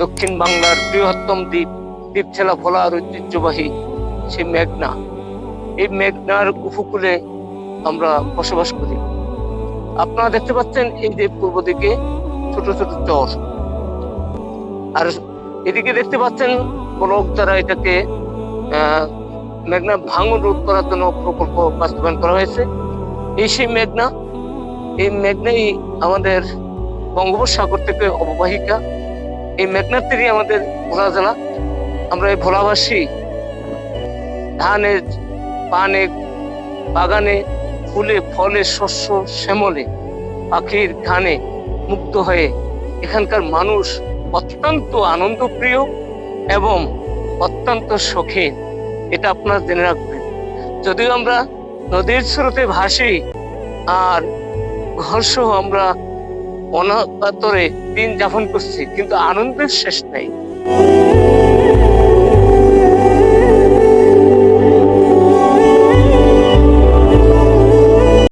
দক্ষিণ বাংলার বৃহত্তম দ্বীপ, দ্বীপছেলা ভোলার ঐতিহ্যবাহী সেই মেঘনা। এই মেঘনার উপকূলে আমরা বসবাস করি। আপনারা দেখতে পাচ্ছেন এই যে পূর্ব দিকে ছোট ছোট চর, আর এদিকে দেখতে পাচ্ছেন ব্লক দ্বারা এটাকে মেঘনা ভাঙন রোধ করার জন্য প্রকল্প বাস্তবায়ন করা হয়েছে। এই সেই মেঘনা, এই মেঘনাই আমাদের বঙ্গোপসাগর থেকে অববাহিকা। এই মেঘনার তীরে আমাদের ভোলা জেলা। আমরা এই ভোলাবাসী ধানে, পানে, বাগানে, ফুলে ফলে, শস্য শ্যামলে, পাখির গানে মুগ্ধ হয়ে এখানকার মানুষ অত্যন্ত আনন্দপ্রিয় এবং অত্যন্ত শৌখিন। এটা আপনারা জেনে রাখবেন। যদিও আমরা নদীর স্রোতে ভাসি আর ঘরসহ আমরা অনাকাতরে দিন যাপন করছি, কিন্তু আনন্দের শেষ নাই।